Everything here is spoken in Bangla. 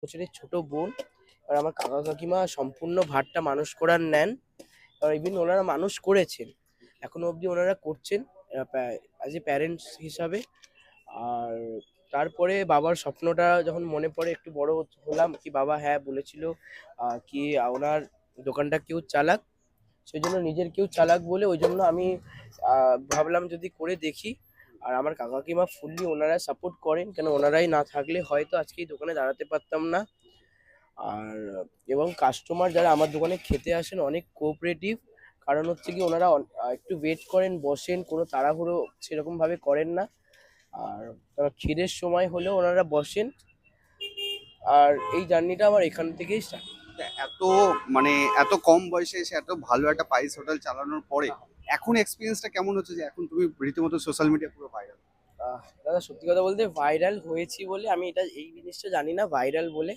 বছরের ছোট বোন। আর আমার কাকা কাকিমা সম্পূর্ণ ভারটা মানুষ করার নেন। আর ইভেন ওনারা মানুষ করেছেন, এখনো অবধি ওনারা করছেন অ্যাজ এ প্যারেন্টস হিসাবে। আর তারপরে বাবার স্বপ্নটা যখন মনে পড়ে, একটু বড় হলাম, কি বাবা হ্যাঁ বলেছিল কি ওনার দোকানটা কেউ চালাক, সেই জন্য নিজের কেউ চালাক বলে ওই জন্য আমি ভাবলাম যদি করে দেখি। আর আমার কাকা কাকিমা ফুললি ওনারা সাপোর্ট করেন, কেন ওনারাই না থাকলে হয়তো আজকে এই দোকানে দাঁড়াতে পারতাম না। আর এবং কাস্টমার যারা আমার দোকানে খেতে আসেন অনেক কোঅপারেটিভ। কারণ হচ্ছে কি ওনারা একটু ওয়েট করেন, বসেন, কোনো তাড়াহুড়ো সেরকম ভাবে করেন না। আর খিদের সময় হলেও ওনারা বসেন। আর এই জার্নিটা আমার এখান থেকেই স্টার্ট। এত মানে এত কম বয়সে এসে এত ভালো একটা পাইস হোটেল চালানোর পরে এখন এক্সপিরিয়েন্সটা কেমন হচ্ছে যে এখন তুমি রীতিমতো সোশ্যাল মিডিয়া পুরো ভাইরাল? দাদা সত্যি কথা বলতে ভাইরাল হয়েছি বলে আমি এই জিনিসটা জানি না ভাইরাল বলে।